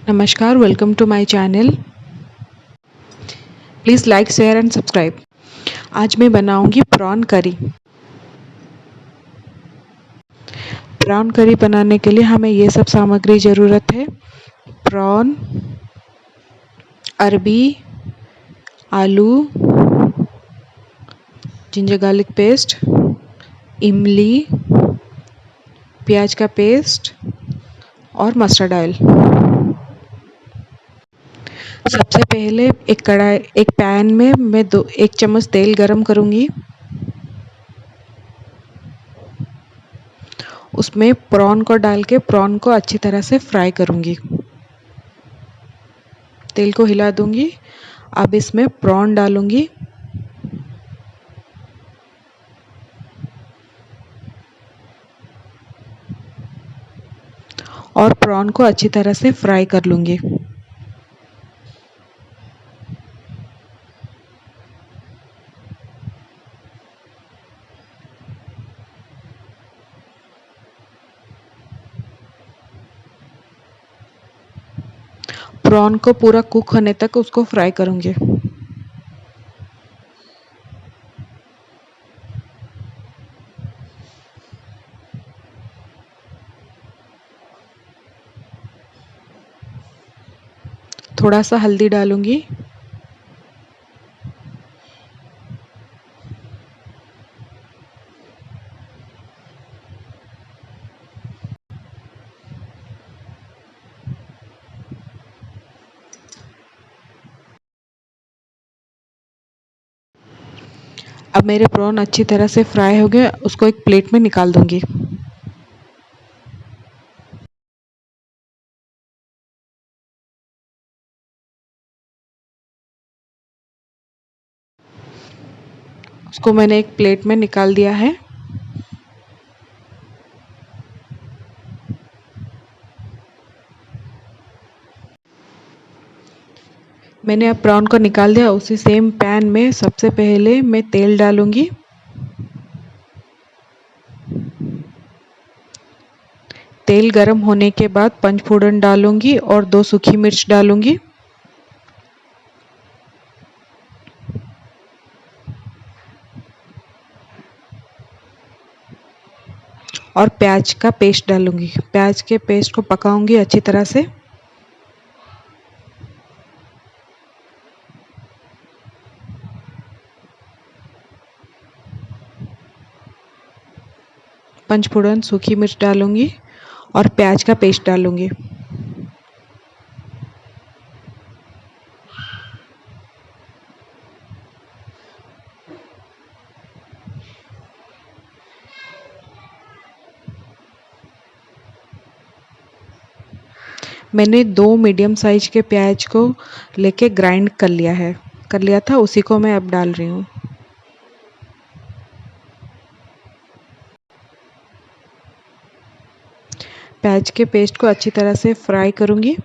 नमस्कार, welcome to my channel. Please like, share and subscribe. आज मैं बनाऊंगी प्रॉन करी। प्रॉन करी बनाने के लिए हमें ये सब सामग्री ज़रूरत है। प्रॉन, अरबी, आलू, जिंजर गार्लिक पेस्ट, इमली, प्याज का पेस्ट और मस्टर्ड ऑयल। सबसे पहले एक पैन में मैं 1 चम्मच तेल गरम करूंगी। उसमें प्रॉन को डाल के प्रॉन को अच्छी तरह से फ्राई करूंगी। तेल को हिला दूंगी। अब इसमें प्रॉन डालूंगी। और प्रॉन को अच्छी तरह से फ्राई कर लूंगी। प्रॉन को पूरा कुक होने तक उसको फ्राई करूंगी। थोड़ा सा हल्दी डालूंगी। अब मेरे प्रॉन अच्छी तरह से फ्राई हो गए, उसको एक प्लेट में निकाल दूंगी। उसको मैंने एक प्लेट में निकाल दिया है। मैंने अब प्रॉन को निकाल दिया। उसी सेम पैन में सबसे पहले मैं तेल डालूंगी। तेल गरम होने के बाद पंचफोड़न डालूंगी और 2 सूखी मिर्च डालूंगी। और प्याज का पेस्ट डालूंगी। प्याज के पेस्ट को पकाऊंगी अच्छी तरह से। पंचफोड़न, सूखी मिर्च डालूंगी और प्याज का पेस्ट डालूंगी। मैंने 2 मीडियम साइज के प्याज को लेके ग्राइंड कर लिया था, उसी को मैं अब डाल रही हूँ। प्याज के पेस्ट को अच्छी तरह से फ्राई करूंगी।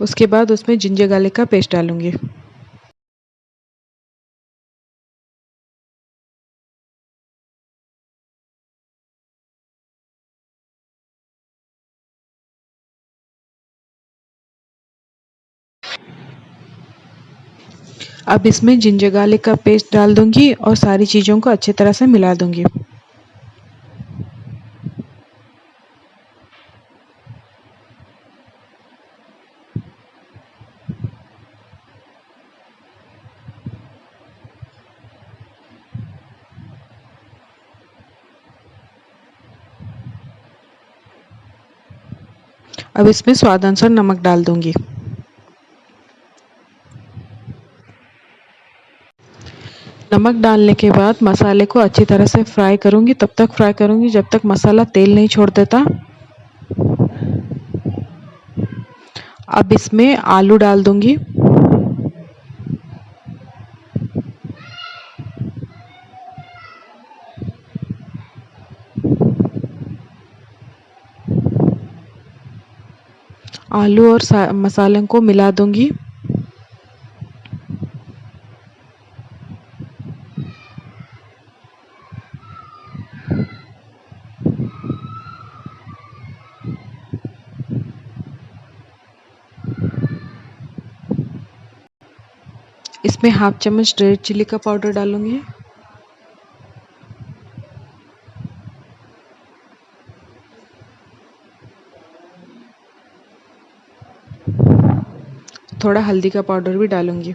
उसके बाद उसमें जिंजर गार्लिक का पेस्ट डालूंगी। अब इसमें जिंजर गार्लिक का पेस्ट डाल दूंगी और सारी चीज़ों को अच्छी तरह से मिला दूंगी। अब इसमें स्वाद अनुसार नमक डाल दूंगी। नमक डालने के बाद मसाले को अच्छी तरह से फ्राई करूंगी। तब तक फ्राई करूंगी जब तक मसाला तेल नहीं छोड़ देता। अब इसमें आलू डाल दूंगी। आलू और मसालों को मिला दूंगी। इसमें हाफ चम्मच रेड चिल्ली का पाउडर डालूंगी। थोड़ा हल्दी का पाउडर भी डालूंगी।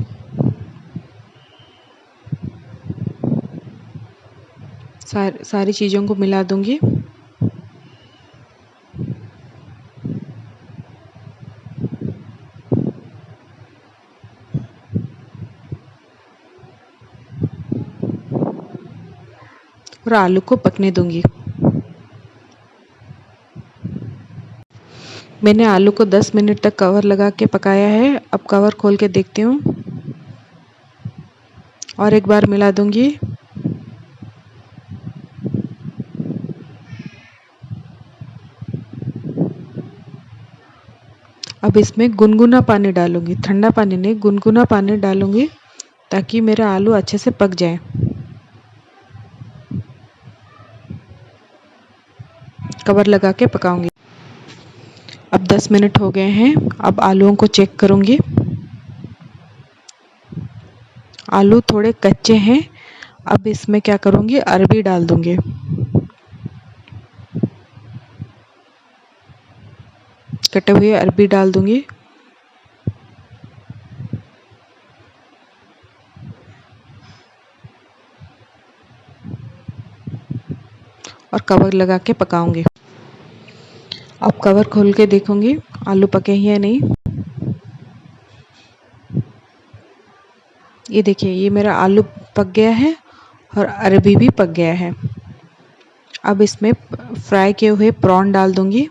सारी चीज़ों को मिला दूंगी। और आलू को पकने दूंगी। मैंने आलू को 10 मिनट तक कवर लगा के पकाया है। अब कवर खोल के देखती हूँ और एक बार मिला दूंगी। अब इसमें गुनगुना पानी डालूंगी, ठंडा पानी नहीं, गुनगुना पानी डालूंगी ताकि मेरा आलू अच्छे से पक जाए। कवर लगा के पकाऊंगी। अब 10 मिनट हो गए हैं। अब आलूओं को चेक करूंगी। आलू थोड़े कच्चे हैं। अब इसमें क्या करूंगी, अरबी डाल दूंगी। कटे हुए अरबी डाल दूंगी और कवर लगा के पकाऊंगी। अब कवर खोल के देखूंगी आलू पके हैं या नहीं। ये देखिए, ये मेरा आलू पक गया है और अरबी भी पक गया है। अब इसमें फ्राई किए हुए प्रॉन डाल दूंगी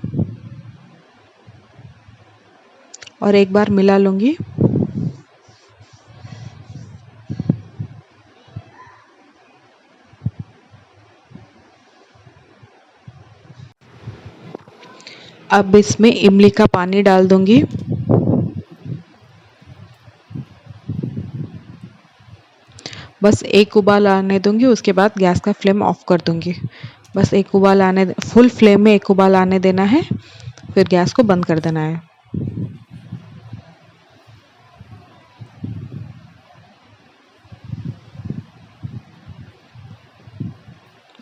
और एक बार मिला लूंगी। अब इसमें इमली का पानी डाल दूंगी। बस एक उबाल आने दूंगी, उसके बाद गैस का फ्लेम ऑफ कर दूंगी। बस एक उबाल आने, फुल फ्लेम में एक उबाल आने देना है, फिर गैस को बंद कर देना है।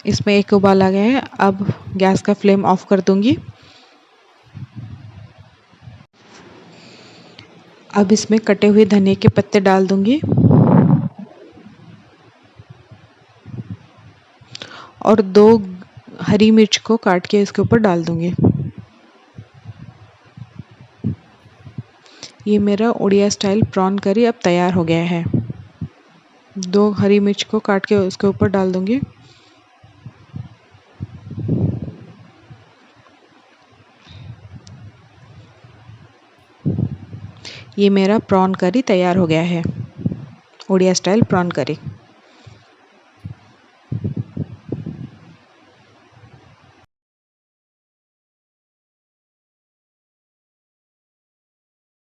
इसमें एक उबाल आ गया है। अब गैस का फ्लेम ऑफ कर दूंगी। अब इसमें कटे हुए धनिया के पत्ते डाल दूंगी और 2 हरी मिर्च को काट के इसके ऊपर डाल दूंगी। ये मेरा उड़िया स्टाइल प्रॉन करी अब तैयार हो गया है। 2 हरी मिर्च को काट के उसके ऊपर डाल दूंगी। ये मेरा प्रॉन करी तैयार हो गया है, उड़िया स्टाइल प्रॉन करी।